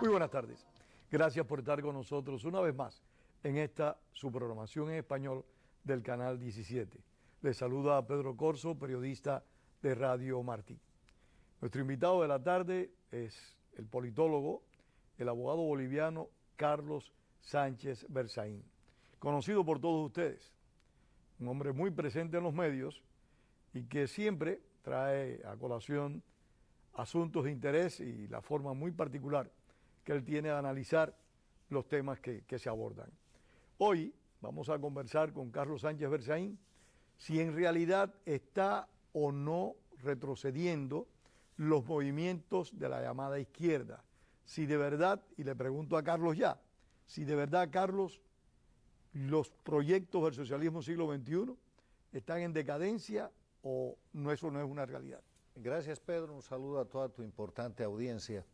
Muy buenas tardes. Gracias por estar con nosotros una vez más en esta su programación en español del Canal 17. Les saluda a Pedro Corso, periodista de Radio Martí. Nuestro invitado de la tarde es el politólogo, el abogado boliviano Carlos Sánchez Berzaín, conocido por todos ustedes, un hombre muy presente en los medios y que siempre trae a colación asuntos de interés y la forma muy particular que él tiene de analizar los temas que se abordan. Hoy vamos a conversar con Carlos Sánchez Berzaín si en realidad está o no retrocediendo los movimientos de la llamada izquierda. Si de verdad, y le pregunto a Carlos ya, si de verdad, Carlos, los proyectos del socialismo siglo XXI están en decadencia o no, eso no es una realidad. Gracias, Pedro. Un saludo a toda tu importante audiencia,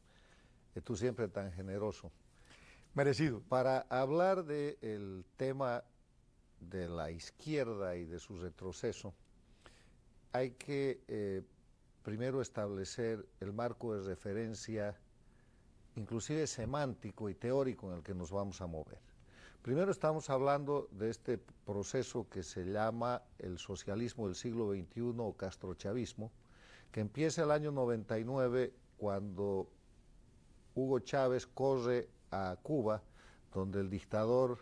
que tú siempre tan generoso. Merecido. Para hablar del tema de la izquierda y de su retroceso, hay que primero establecer el marco de referencia, inclusive semántico y teórico, en el que nos vamos a mover. Primero estamos hablando de este proceso que se llama el socialismo del siglo XXI o castrochavismo, que empieza el año 99 cuando Hugo Chávez corre a Cuba, donde el dictador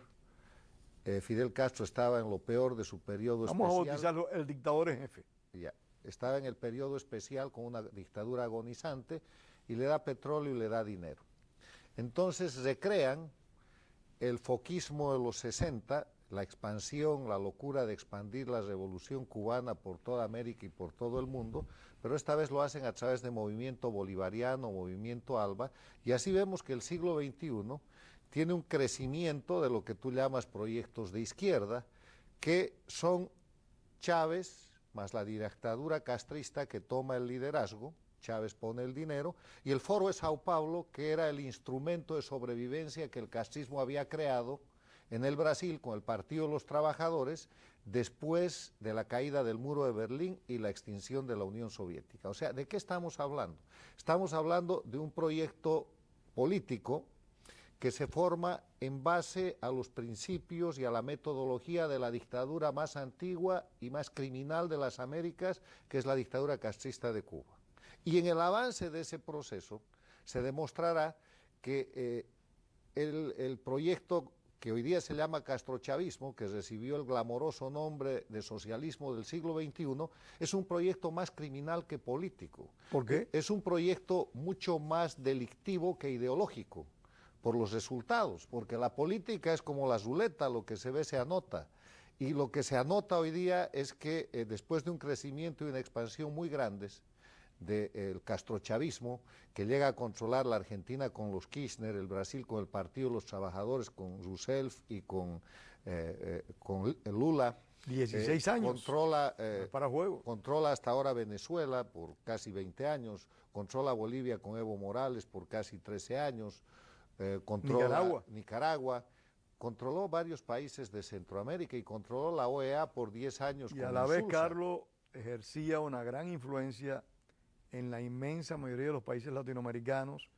Fidel Castro estaba en lo peor de su periodo especial. Vamos a bautizarlo el dictador en jefe. Ya, estaba en el periodo especial con una dictadura agonizante y le da petróleo y le da dinero. Entonces recrean el foquismo de los 60, la expansión, la locura de expandir la revolución cubana por toda América y por todo el mundo, pero esta vez lo hacen a través de movimiento bolivariano, movimiento ALBA, y así vemos que el siglo XXI tiene un crecimiento de lo que tú llamas proyectos de izquierda, que son Chávez más la dictadura castrista que toma el liderazgo. Chávez pone el dinero, y el Foro de Sao Paulo, que era el instrumento de sobrevivencia que el castrismo había creado en el Brasil con el Partido de los Trabajadores después de la caída del muro de Berlín y la extinción de la Unión Soviética. O sea, ¿de qué estamos hablando? Estamos hablando de un proyecto político que se forma en base a los principios y a la metodología de la dictadura más antigua y más criminal de las Américas, que es la dictadura castrista de Cuba. Y en el avance de ese proceso se demostrará que el proyecto que hoy día se llama castrochavismo, que recibió el glamoroso nombre de socialismo del siglo XXI, es un proyecto más criminal que político. ¿Por qué? Es un proyecto mucho más delictivo que ideológico, por los resultados, porque la política es como la ruleta, lo que se ve se anota. Y lo que se anota hoy día es que después de un crecimiento y una expansión muy grandes, del castrochavismo, que llega a controlar la Argentina con los Kirchner, el Brasil con el Partido de los Trabajadores, con Rousseff y con Lula. 16 años. Controla hasta ahora Venezuela por casi 20 años, controla Bolivia con Evo Morales por casi 13 años, controla Nicaragua, controló varios países de Centroamérica y controló la OEA por 10 años. Y a la vez, Carlos, ejercía una gran influencia en la inmensa mayoría de los países latinoamericanos.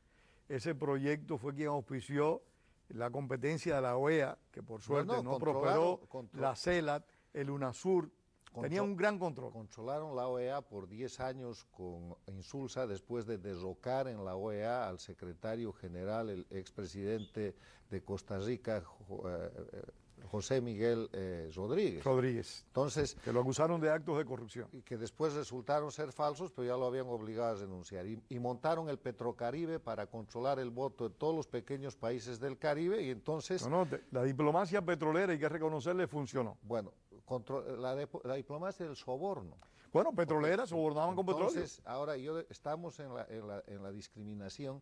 Ese proyecto fue quien auspició la competencia de la OEA, que por suerte no prosperó, la CELAC, el UNASUR, tenía un gran control. Controlaron la OEA por 10 años con Insulza, después de derrocar en la OEA al secretario general, el expresidente de Costa Rica, José Miguel Rodríguez. Entonces, que lo acusaron de actos de corrupción. Y que después resultaron ser falsos, pero ya lo habían obligado a renunciar. Y montaron el Petrocaribe para controlar el voto de todos los pequeños países del Caribe, y entonces... la diplomacia petrolera, hay que reconocerle, funcionó. Bueno, la diplomacia del soborno. Bueno, petroleras sobornaban con petróleo. Entonces, ahora estamos en la discriminación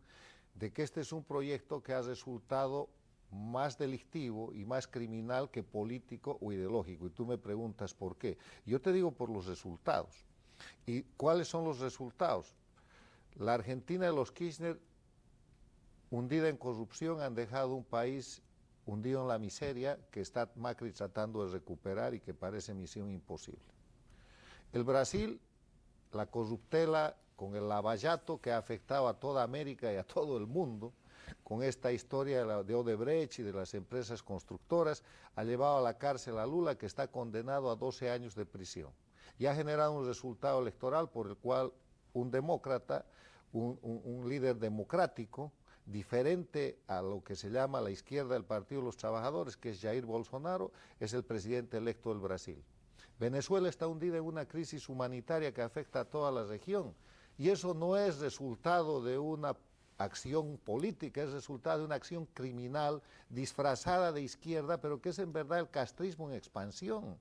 de que este es un proyecto que ha resultado más delictivo y más criminal que político o ideológico. Y tú me preguntas por qué. Yo te digo por los resultados. ¿Y cuáles son los resultados? La Argentina de los Kirchner, hundida en corrupción, han dejado un país hundido en la miseria que está Macri tratando de recuperar y que parece misión imposible. El Brasil, la corruptela con el lavallato que ha afectado a toda América y a todo el mundo, con esta historia de Odebrecht y de las empresas constructoras, ha llevado a la cárcel a Lula, que está condenado a 12 años de prisión. Y ha generado un resultado electoral por el cual un demócrata, un líder democrático, diferente a lo que se llama la izquierda del Partido de los Trabajadores, que es Jair Bolsonaro, es el presidente electo del Brasil. Venezuela está hundida en una crisis humanitaria que afecta a toda la región, y eso no es resultado de una acción política, es resultado de una acción criminal disfrazada de izquierda, pero que es en verdad el castrismo en expansión.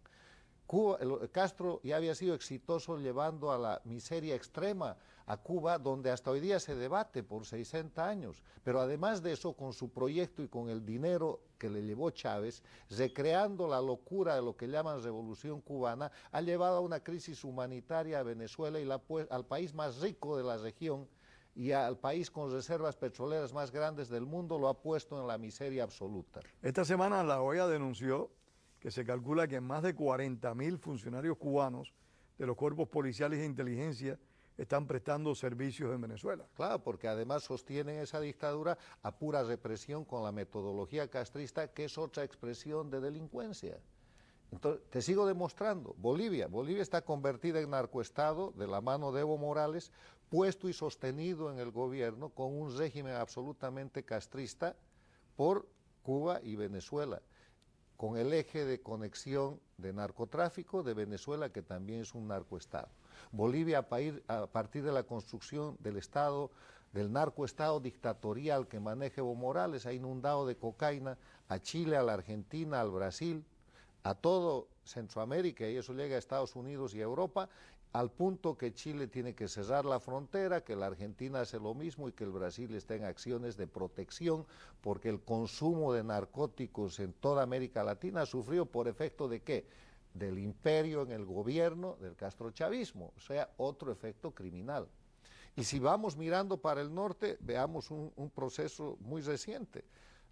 Castro ya había sido exitoso llevando a la miseria extrema a Cuba, donde hasta hoy día se debate por 60 años. Pero además de eso, con su proyecto y con el dinero que le llevó Chávez, recreando la locura de lo que llaman revolución cubana, ha llevado a una crisis humanitaria a Venezuela y al país más rico de la región y al país con reservas petroleras más grandes del mundo, lo ha puesto en la miseria absoluta. Esta semana la OEA denunció que se calcula que más de 40.000 funcionarios cubanos de los cuerpos policiales de inteligencia están prestando servicios en Venezuela. Claro, porque además sostienen esa dictadura a pura represión con la metodología castrista, que es otra expresión de delincuencia. Entonces, te sigo demostrando, Bolivia está convertida en narcoestado de la mano de Evo Morales, puesto y sostenido en el gobierno con un régimen absolutamente castrista por Cuba y Venezuela, con el eje de conexión de narcotráfico de Venezuela, que también es un narcoestado. Bolivia, a partir de la construcción del Estado, del narcoestado dictatorial que maneja Evo Morales, ha inundado de cocaína a Chile, a la Argentina, al Brasil, a todo Centroamérica, y eso llega a Estados Unidos y a Europa, al punto que Chile tiene que cerrar la frontera, que la Argentina hace lo mismo y que el Brasil está en acciones de protección, porque el consumo de narcóticos en toda América Latina sufrió por efecto de ¿qué? Del imperio en el gobierno del castrochavismo, o sea, otro efecto criminal. Y si vamos mirando para el norte, veamos un proceso muy reciente.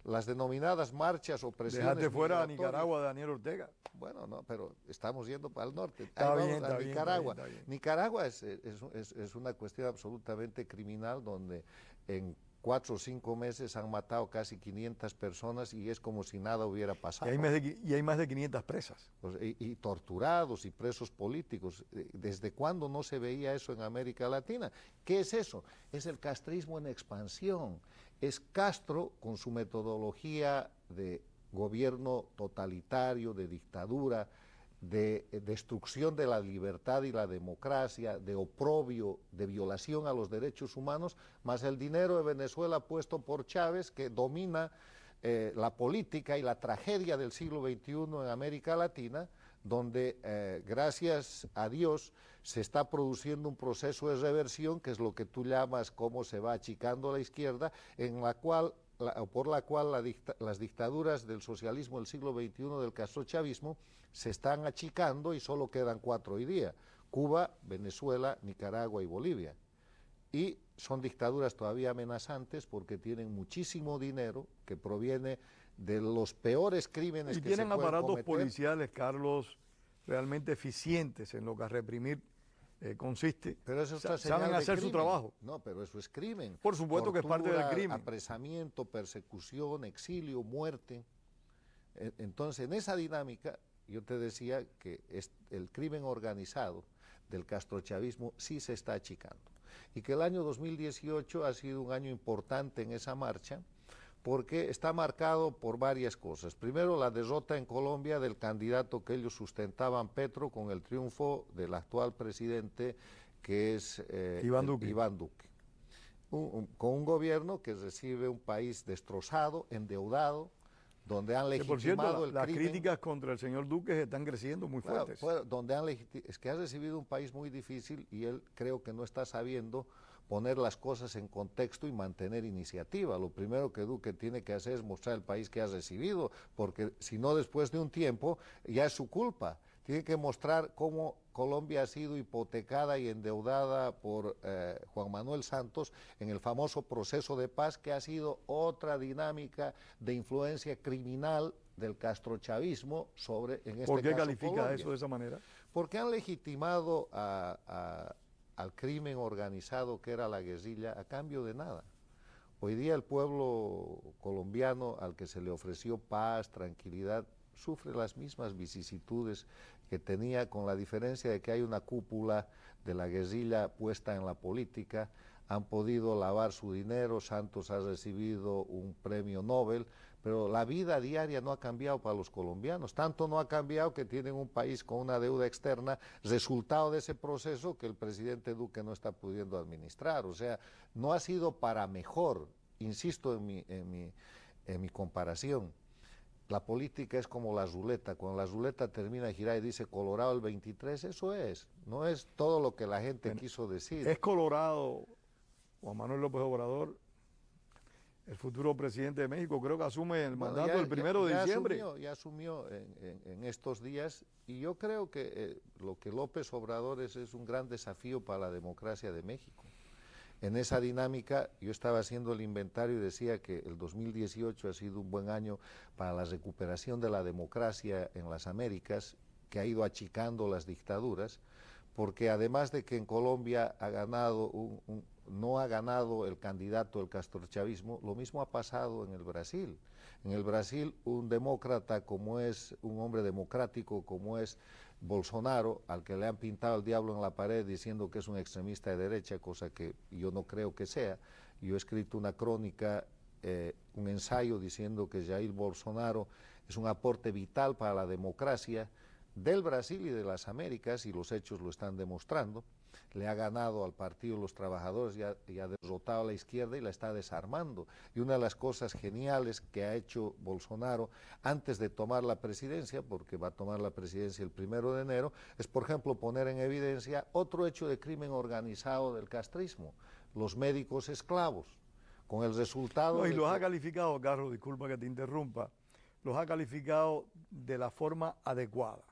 Las denominadas marchas o presiones Dejaste fuera a Nicaragua, Daniel Ortega. Bueno, no, pero estamos yendo para el norte. Está Ahí bien, vamos a Nicaragua. Está bien. Nicaragua es una cuestión absolutamente criminal, donde en 4 o 5 meses han matado casi 500 personas y es como si nada hubiera pasado. Y hay más de 500 presas. Pues, y torturados y presos políticos. ¿Desde cuándo no se veía eso en América Latina? ¿Qué es eso? Es el castrismo en expansión. Es Castro con su metodología de gobierno totalitario, de dictadura, de destrucción de la libertad y la democracia, de oprobio, de violación a los derechos humanos, más el dinero de Venezuela puesto por Chávez, que domina la política y la tragedia del siglo XXI en América Latina, donde gracias a Dios se está produciendo un proceso de reversión, que es lo que tú llamas cómo se va achicando la izquierda, por la cual las dictaduras del socialismo del siglo XXI, del castrochavismo, se están achicando y solo quedan 4 hoy día: Cuba, Venezuela, Nicaragua y Bolivia. Y son dictaduras todavía amenazantes porque tienen muchísimo dinero que proviene de los peores crímenes que se pueden cometer. Y tienen aparatos policiales, Carlos, realmente eficientes en lo que a reprimir consiste. Pero eso es saben hacer su trabajo. No, pero eso es crimen. Por supuesto. Tortura, que es parte del crimen. Apresamiento, persecución, exilio, muerte. Entonces, en esa dinámica, yo te decía que el crimen organizado del castrochavismo sí se está achicando. Y que el año 2018 ha sido un año importante en esa marcha, porque está marcado por varias cosas. Primero, la derrota en Colombia del candidato que ellos sustentaban, Petro, con el triunfo del actual presidente, que es Iván Duque. Con un gobierno que recibe un país destrozado, endeudado, donde han legitimado por cierto, el las crimen. Críticas contra el señor Duque están creciendo muy fuertes. Es que ha recibido un país muy difícil y él creo que no está sabiendo poner las cosas en contexto y mantener iniciativa. Lo primero que Duque tiene que hacer es mostrar el país que ha recibido, porque si no, después de un tiempo ya es su culpa. Tiene que mostrar cómo Colombia ha sido hipotecada y endeudada por Juan Manuel Santos en el famoso proceso de paz, que ha sido otra dinámica de influencia criminal del castrochavismo sobre, en este caso, ¿Por qué califica Colombia. eso de esa manera? Porque han legitimado al crimen organizado que era la guerrilla a cambio de nada. Hoy día el pueblo colombiano al que se le ofreció paz, tranquilidad, sufre las mismas vicisitudes que tenía, con la diferencia de que hay una cúpula de la guerrilla puesta en la política. Han podido lavar su dinero, Santos ha recibido un premio Nobel, pero la vida diaria no ha cambiado para los colombianos. Tanto no ha cambiado que tienen un país con una deuda externa, resultado de ese proceso que el presidente Duque no está pudiendo administrar. O sea, no ha sido para mejor, insisto en mi comparación. La política es como la ruleta. Cuando la ruleta termina de girar y dice Colorado el 23, eso es. No es todo lo que la gente quiso decir. Es Colorado, Juan Manuel López Obrador, el futuro presidente de México, creo que asume el mandato el 1 de diciembre. Ya asumió en estos días, y yo creo que lo que López Obrador es un gran desafío para la democracia de México. En esa dinámica yo estaba haciendo el inventario y decía que el 2018 ha sido un buen año para la recuperación de la democracia en las Américas, que ha ido achicando las dictaduras, porque además de que en Colombia ha ganado no ha ganado el candidato del castrochavismo, lo mismo ha pasado en el Brasil. En el Brasil, un demócrata como es, un hombre democrático como es Bolsonaro, al que le han pintado el diablo en la pared diciendo que es un extremista de derecha, cosa que yo no creo que sea. Yo he escrito una crónica, un ensayo diciendo que Jair Bolsonaro es un aporte vital para la democracia del Brasil y de las Américas, y los hechos lo están demostrando. Le ha ganado al Partido de los Trabajadores y ha derrotado a la izquierda y la está desarmando. Y una de las cosas geniales que ha hecho Bolsonaro antes de tomar la presidencia, porque va a tomar la presidencia el 1 de enero, es, por ejemplo, poner en evidencia otro hecho de crimen organizado del castrismo: los médicos esclavos, con el resultado... No, y los ha calificado, Carlos, disculpa que te interrumpa, los ha calificado de la forma adecuada.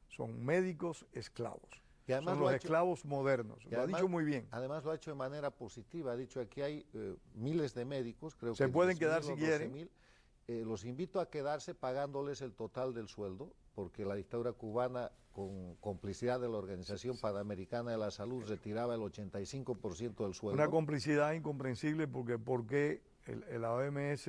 Son médicos esclavos. Y son los esclavos modernos. Lo ha dicho muy bien. Además lo ha hecho de manera positiva. Ha dicho: aquí hay miles de médicos, creo que se pueden quedar si quieren. Los invito a quedarse pagándoles el total del sueldo, porque la dictadura cubana, con complicidad de la Organización Panamericana de la Salud, retiraba el 85% del sueldo. Una complicidad incomprensible, porque la OMS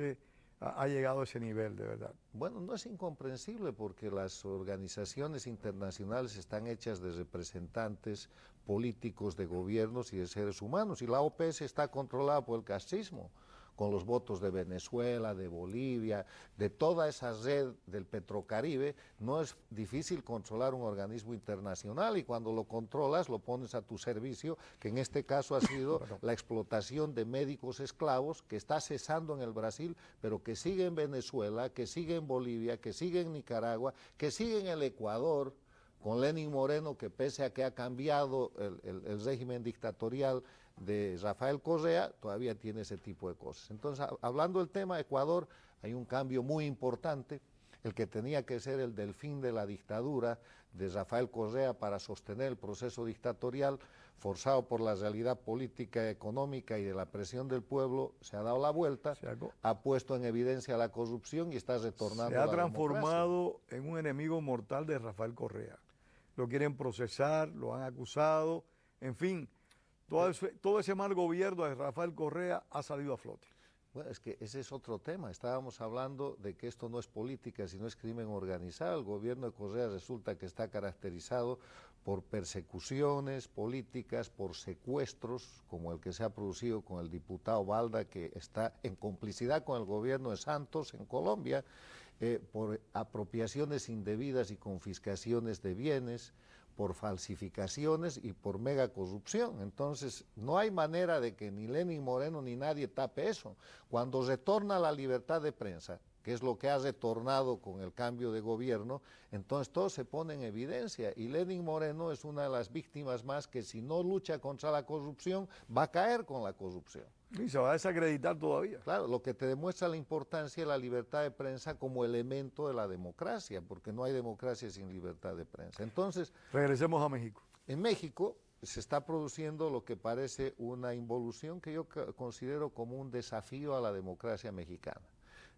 ha llegado a ese nivel, de verdad. Bueno, no es incomprensible, porque las organizaciones internacionales están hechas de representantes políticos, de gobiernos y de seres humanos, y la OPS está controlada por el castrismo, con los votos de Venezuela, de Bolivia, de toda esa red del Petrocaribe. No es difícil controlar un organismo internacional, y cuando lo controlas lo pones a tu servicio, que en este caso ha sido la explotación de médicos esclavos, que está cesando en el Brasil, pero que sigue en Venezuela, que sigue en Bolivia, que sigue en Nicaragua, que sigue en el Ecuador, con Lenín Moreno, que pese a que ha cambiado el régimen dictatorial de Rafael Correa, todavía tiene ese tipo de cosas. Entonces, hablando del tema Ecuador, hay un cambio muy importante. El que tenía que ser el delfín de la dictadura de Rafael Correa para sostener el proceso dictatorial, forzado por la realidad política, económica y de la presión del pueblo, se ha dado la vuelta, ha puesto en evidencia la corrupción y está retornando a la democracia. Se ha transformado en un enemigo mortal de Rafael Correa. Lo quieren procesar, lo han acusado, en fin. Todo ese mal gobierno de Rafael Correa ha salido a flote. Bueno, es que ese es otro tema. Estábamos hablando de que esto no es política, sino es crimen organizado. El gobierno de Correa resulta que está caracterizado por persecuciones políticas, por secuestros, como el que se ha producido con el diputado Balda, que está en complicidad con el gobierno de Santos en Colombia, por apropiaciones indebidas y confiscaciones de bienes, por falsificaciones y por mega corrupción. Entonces, no hay manera de que ni Lenín Moreno ni nadie tape eso. Cuando retorna la libertad de prensa, que es lo que ha retornado con el cambio de gobierno, entonces todo se pone en evidencia, y Lenín Moreno es una de las víctimas más que, si no lucha contra la corrupción, va a caer con la corrupción. Y se va a desacreditar todavía. Claro, lo que te demuestra la importancia de la libertad de prensa como elemento de la democracia, porque no hay democracia sin libertad de prensa. Entonces, regresemos a México. En México se está produciendo lo que parece una involución que yo considero como un desafío a la democracia mexicana.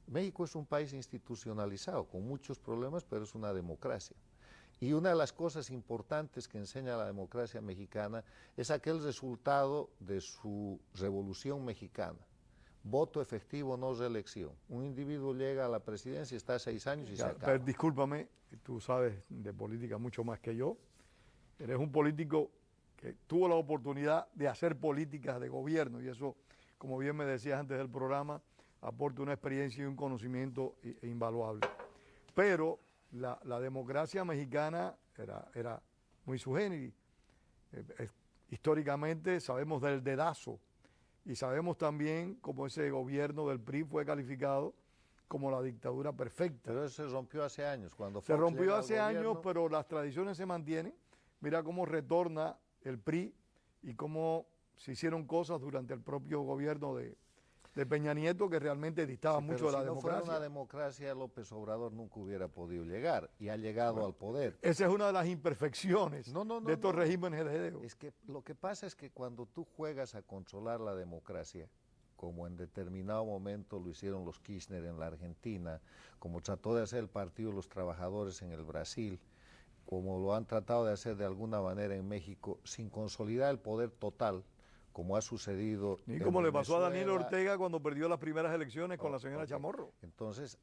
México es un país institucionalizado, con muchos problemas, pero es una democracia. Y una de las cosas importantes que enseña la democracia mexicana es aquel resultado de su Revolución Mexicana. voto efectivo, no reelección. Un individuo llega a la presidencia, está 6 años y se acaba. Pero discúlpame, tú sabes de política mucho más que yo. Eres un político que tuvo la oportunidad de hacer políticas de gobierno y eso, como bien me decías antes del programa, aporta una experiencia y un conocimiento invaluable. Pero la democracia mexicana era muy sui generis. Históricamente sabemos del dedazo y sabemos también cómo ese gobierno del PRI fue calificado como la dictadura perfecta. Pero eso se rompió hace años. Cuando Se Fox rompió llega al hace años, gobierno, pero las tradiciones se mantienen. Mira cómo retorna el PRI y cómo se hicieron cosas durante el propio gobierno de Peña Nieto que realmente distaba mucho pero de la si no fuera democracia. una democracia, López Obrador nunca hubiera podido llegar y ha llegado al poder. Esa es una de las imperfecciones de estos no. regímenes heredos. Es que lo que pasa es que cuando tú juegas a controlar la democracia, como en determinado momento lo hicieron los Kirchner en la Argentina, como trató de hacer el Partido de los Trabajadores en el Brasil, como lo han tratado de hacer de alguna manera en México, sin consolidar el poder total, como ha sucedido Y en como le pasó a Daniel Venezuela. Ortega cuando perdió las primeras elecciones con la señora Ok. Chamorro. Entonces,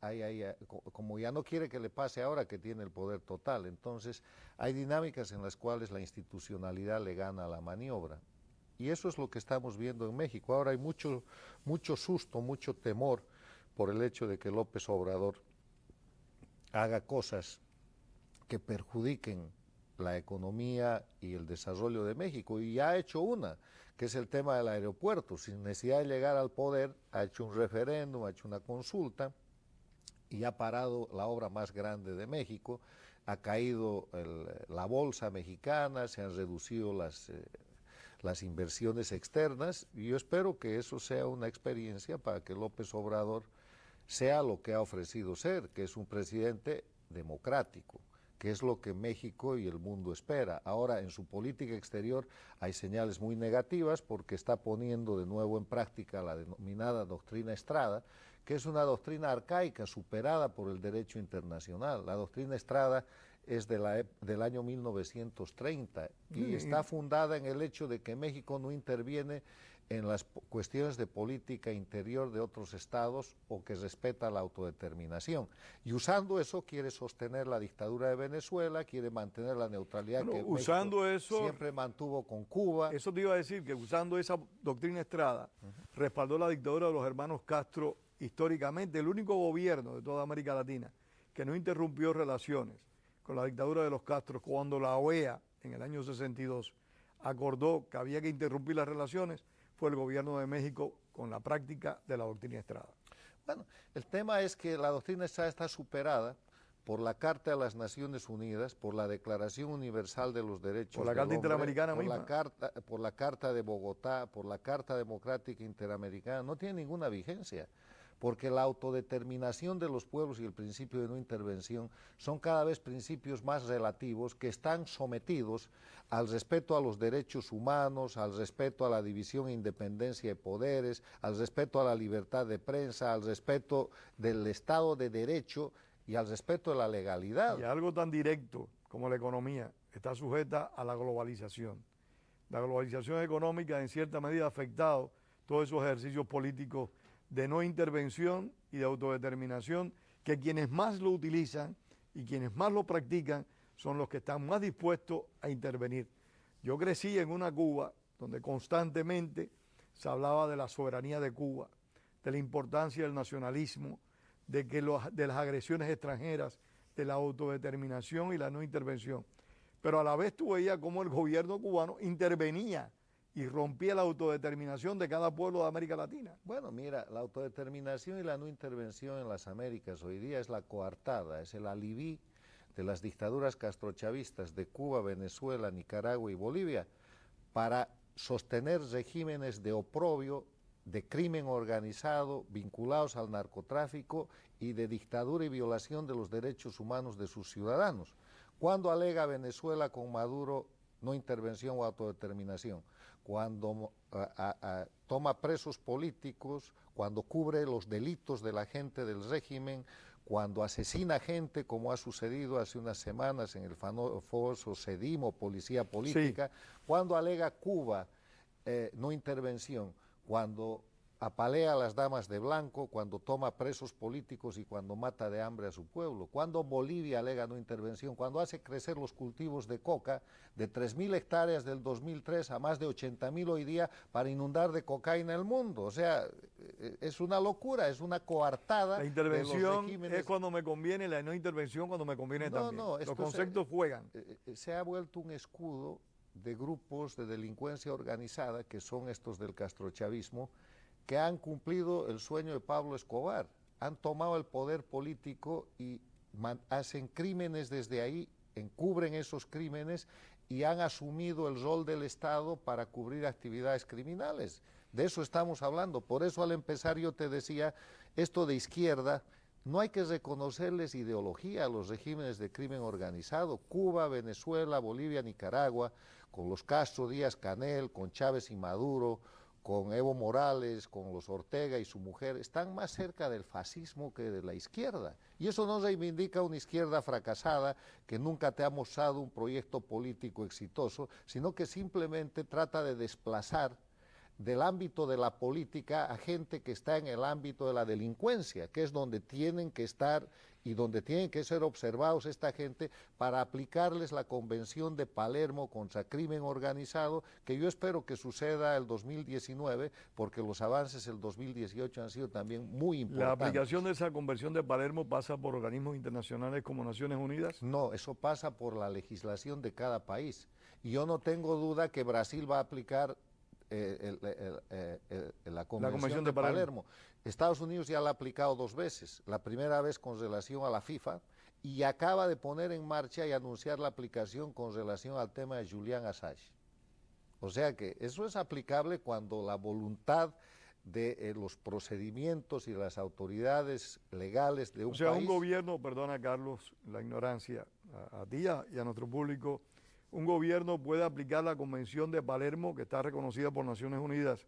como ya no quiere que le pase ahora que tiene el poder total, entonces hay dinámicas en las cuales la institucionalidad le gana la maniobra. Y eso es lo que estamos viendo en México. Ahora hay mucho susto, mucho temor por el hecho de que López Obrador haga cosas que perjudiquen la economía y el desarrollo de México. Y ya ha hecho una, que es el tema del aeropuerto. Sin necesidad de llegar al poder, ha hecho un referéndum, ha hecho una consulta y ha parado la obra más grande de México. Ha caído la bolsa mexicana, se han reducido las inversiones externas y yo espero que eso sea una experiencia para que López Obrador sea lo que ha ofrecido ser, que es un presidente democrático, que es lo que México y el mundo espera. Ahora, en su política exterior hay señales muy negativas porque está poniendo de nuevo en práctica la denominada doctrina Estrada, que es una doctrina arcaica superada por el derecho internacional. La doctrina Estrada es del año 1930 y está fundada en el hecho de que México no interviene en las cuestiones de política interior de otros estados o que respeta la autodeterminación. Y usando eso quiere sostener la dictadura de Venezuela, quiere mantener la neutralidad que México siempre mantuvo con Cuba. Eso te iba a decir, que usando esa doctrina Estrada, respaldó la dictadura de los hermanos Castro históricamente, el único gobierno de toda América Latina que no interrumpió relaciones con la dictadura de los Castro cuando la OEA en el año 62 acordó que había que interrumpir las relaciones, fue el gobierno de México con la práctica de la doctrina Estrada. Bueno, el tema es que la doctrina Estrada está superada por la Carta de las Naciones Unidas, por la Declaración Universal de los Derechos Por la Carta Interamericana misma, misma. por la Carta de Bogotá, por la Carta Democrática Interamericana, no tiene ninguna vigencia, porque la autodeterminación de los pueblos y el principio de no intervención son cada vez principios más relativos que están sometidos al respeto a los derechos humanos, al respeto a la división e independencia de poderes, al respeto a la libertad de prensa, al respeto del Estado de Derecho y al respeto de la legalidad. Y algo tan directo como la economía está sujeta a la globalización. La globalización económica en cierta medida ha afectado todos esos ejercicios políticos de no intervención y de autodeterminación, que quienes más lo utilizan y quienes más lo practican son los que están más dispuestos a intervenir. Yo crecí en una Cuba donde constantemente se hablaba de la soberanía de Cuba, de la importancia del nacionalismo, de las agresiones extranjeras, de la autodeterminación y la no intervención. Pero a la vez tú veías cómo el gobierno cubano intervenía y rompía la autodeterminación de cada pueblo de América Latina. Bueno, mira, la autodeterminación y la no intervención en las Américas hoy día es la coartada, es el alibi de las dictaduras castrochavistas de Cuba, Venezuela, Nicaragua y Bolivia para sostener regímenes de oprobio, de crimen organizado, vinculados al narcotráfico y de dictadura y violación de los derechos humanos de sus ciudadanos. ¿Cuándo alega Venezuela con Maduro no intervención o autodeterminación? Cuando toma presos políticos, cuando cubre los delitos de la gente del régimen, cuando asesina gente, como ha sucedido hace unas semanas en el famoso SEDIM o Policía Política, sí. Cuando alega Cuba no intervención, cuando apalea a las damas de blanco, cuando toma presos políticos y cuando mata de hambre a su pueblo, cuando Bolivia alega no intervención, cuando hace crecer los cultivos de coca de 3.000 hectáreas del 2003 a más de 80.000 hoy día para inundar de cocaína el mundo. O sea, es una locura, es una coartada. La intervención de los regímenes. es cuando me conviene, la no intervención cuando me conviene también. No, Los conceptos juegan. Se ha vuelto un escudo de grupos de delincuencia organizada, que son estos del castrochavismo, que han cumplido el sueño de Pablo Escobar, han tomado el poder político y hacen crímenes desde ahí, encubren esos crímenes y han asumido el rol del Estado para cubrir actividades criminales. De eso estamos hablando. Por eso al empezar yo te decía, esto de izquierda, no hay que reconocerles ideología a los regímenes de crimen organizado. Cuba, Venezuela, Bolivia, Nicaragua, con los Castro, Díaz Canel, con Chávez y Maduro, con Evo Morales, con los Ortega y su mujer, están más cerca del fascismo que de la izquierda. Y eso no reivindica una izquierda fracasada que nunca te ha mostrado un proyecto político exitoso, sino que simplemente trata de desplazar del ámbito de la política a gente que está en el ámbito de la delincuencia, que es donde tienen que estar y donde tienen que ser observados esta gente para aplicarles la Convención de Palermo contra crimen organizado, que yo espero que suceda el 2019, porque los avances del 2018 han sido también muy importantes. ¿La aplicación de esa Convención de Palermo pasa por organismos internacionales como Naciones Unidas? No, eso pasa por la legislación de cada país. Y yo no tengo duda que Brasil va a aplicar la Convención de Palermo. Estados Unidos ya la ha aplicado 2 veces, la primera vez con relación a la FIFA y acaba de poner en marcha y anunciar la aplicación con relación al tema de Julian Assange. O sea que eso es aplicable cuando la voluntad de los procedimientos y las autoridades legales de un país... O sea, un gobierno, perdona Carlos la ignorancia, a ti y a nuestro público, un gobierno puede aplicar la Convención de Palermo, que está reconocida por Naciones Unidas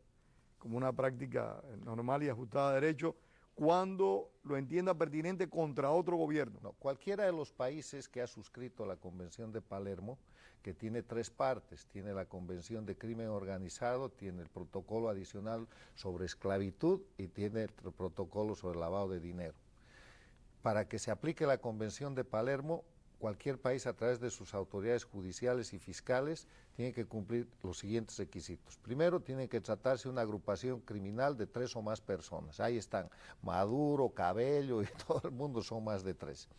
como una práctica normal y ajustada a derecho, cuando lo entienda pertinente contra otro gobierno. No, cualquiera de los países que ha suscrito la Convención de Palermo, que tiene 3 partes, tiene la Convención de Crimen Organizado, tiene el protocolo adicional sobre esclavitud y tiene el protocolo sobre lavado de dinero. Para que se aplique la Convención de Palermo, cualquier país a través de sus autoridades judiciales y fiscales tiene que cumplir los siguientes requisitos. Primero, tiene que tratarse de una agrupación criminal de 3 o más personas. Ahí están Maduro, Cabello y todo el mundo, son más de 3.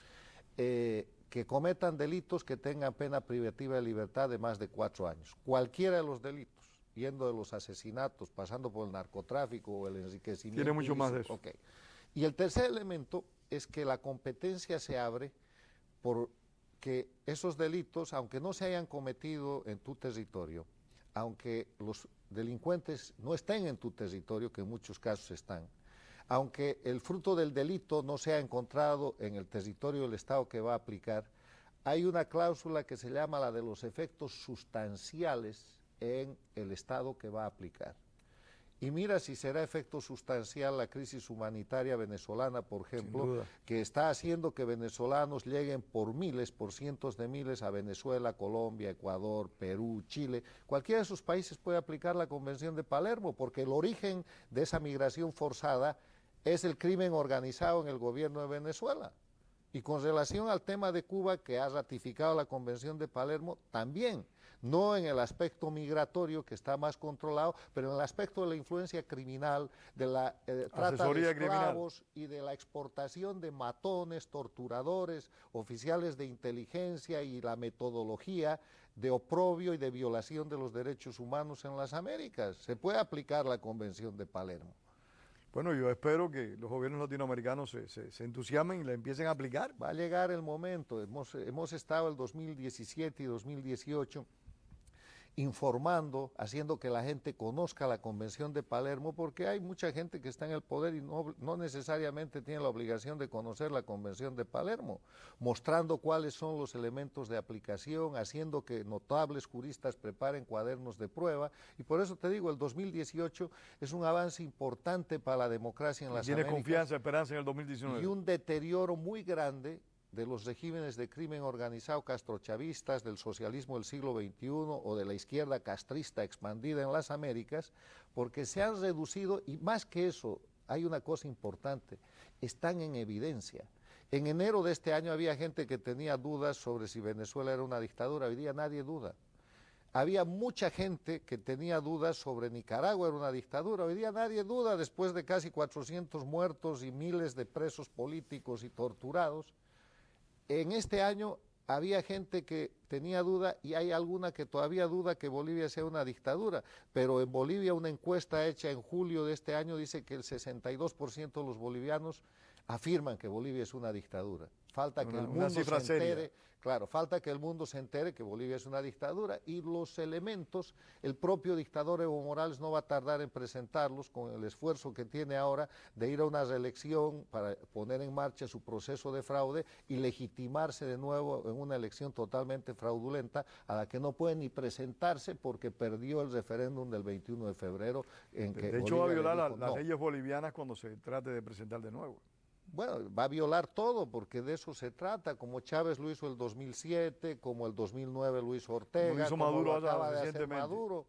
Que cometan delitos que tengan pena privativa de libertad de más de 4 años. Cualquiera de los delitos, yendo de los asesinatos, pasando por el narcotráfico o el enriquecimiento. Tiene mucho más de eso. Okay. Y el tercer elemento es que la competencia se abre por que esos delitos, aunque no se hayan cometido en tu territorio, aunque los delincuentes no estén en tu territorio, que en muchos casos están, aunque el fruto del delito no sea encontrado en el territorio del Estado que va a aplicar, hay una cláusula que se llama la de los efectos sustanciales en el Estado que va a aplicar. Y mira si será efecto sustancial la crisis humanitaria venezolana, por ejemplo, que está haciendo que venezolanos lleguen por miles, por cientos de miles a Venezuela, Colombia, Ecuador, Perú, Chile. Cualquiera de esos países puede aplicar la Convención de Palermo, porque el origen de esa migración forzada es el crimen organizado en el gobierno de Venezuela. Y con relación al tema de Cuba, que ha ratificado la Convención de Palermo, también, no en el aspecto migratorio, que está más controlado, pero en el aspecto de la influencia criminal, de la trata de esclavos y de la exportación de matones, torturadores, oficiales de inteligencia y la metodología de oprobio y de violación de los derechos humanos en las Américas. Se puede aplicar la Convención de Palermo. Bueno, yo espero que los gobiernos latinoamericanos se entusiasmen y la empiecen a aplicar. Va a llegar el momento. Hemos estado el 2017 y 2018 informando, haciendo que la gente conozca la Convención de Palermo, porque hay mucha gente que está en el poder y no necesariamente tiene la obligación de conocer la Convención de Palermo, mostrando cuáles son los elementos de aplicación, haciendo que notables juristas preparen cuadernos de prueba, y por eso te digo, el 2018 es un avance importante para la democracia en las Américas. ¿Tienes confianza, esperanza en el 2019? Y un deterioro muy grande de los regímenes de crimen organizado castrochavistas, del socialismo del siglo XXI o de la izquierda castrista expandida en las Américas, porque se han reducido, y más que eso, hay una cosa importante, están en evidencia. En enero de este año había gente que tenía dudas sobre si Venezuela era una dictadura, hoy día nadie duda. Había mucha gente que tenía dudas sobre Nicaragua era una dictadura, hoy día nadie duda después de casi 400 muertos y miles de presos políticos y torturados. En este año había gente que tenía duda y hay alguna que todavía duda que Bolivia sea una dictadura, pero en Bolivia una encuesta hecha en julio de este año dice que el 62% de los bolivianos afirman que Bolivia es una dictadura. Falta que el mundo se entere, claro, falta que el mundo se entere que Bolivia es una dictadura y los elementos, el propio dictador Evo Morales no va a tardar en presentarlos con el esfuerzo que tiene ahora de ir a una reelección para poner en marcha su proceso de fraude y legitimarse de nuevo en una elección totalmente fraudulenta a la que no puede ni presentarse porque perdió el referéndum del 21 de febrero en que de hecho va a violar dijo, las no. leyes bolivianas cuando se trate de presentar de nuevo. Bueno, va a violar todo porque de eso se trata, como Chávez lo hizo el 2007, como el 2009 lo hizo Ortega, Como hizo como Maduro lo acaba de hacer recientemente. Maduro.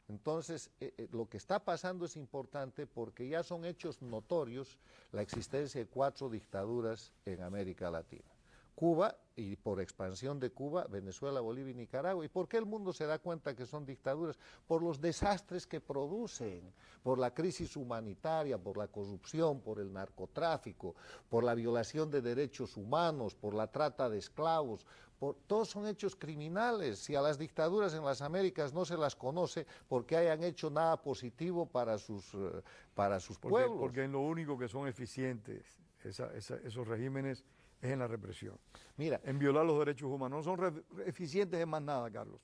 Entonces, lo que está pasando es importante porque ya son hechos notorios la existencia de 4 dictaduras en América Latina. Cuba, y por expansión de Cuba, Venezuela, Bolivia y Nicaragua. ¿Y por qué el mundo se da cuenta que son dictaduras? Por los desastres que producen, por la crisis humanitaria, por la corrupción, por el narcotráfico, por la violación de derechos humanos, por la trata de esclavos, todos son hechos criminales. Si a las dictaduras en las Américas no se las conoce porque hayan hecho nada positivo para sus pueblos. Porque en lo único que son eficientes esos regímenes es en la represión. Mira, en violar los derechos humanos. No son eficientes en más nada, Carlos.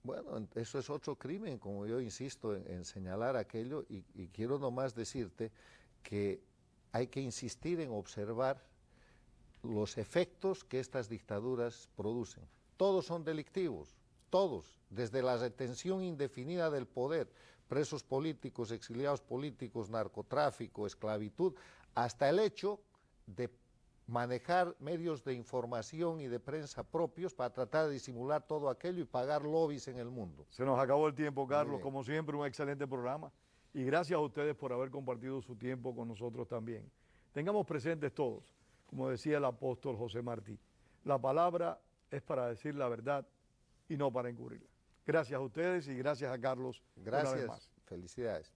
Bueno, eso es otro crimen, como yo insisto en señalar aquello, y quiero nomás decirte que hay que insistir en observar los efectos que estas dictaduras producen. Todos son delictivos, todos, desde la retención indefinida del poder, presos políticos, exiliados políticos, narcotráfico, esclavitud, hasta el hecho de manejar medios de información y de prensa propios para tratar de disimular todo aquello y pagar lobbies en el mundo. Se nos acabó el tiempo, Carlos. Como siempre, un excelente programa. Y gracias a ustedes por haber compartido su tiempo con nosotros también. Tengamos presentes todos, como decía el apóstol José Martí, la palabra es para decir la verdad y no para encubrirla. Gracias a ustedes y gracias a Carlos. Gracias. Una vez más. Felicidades.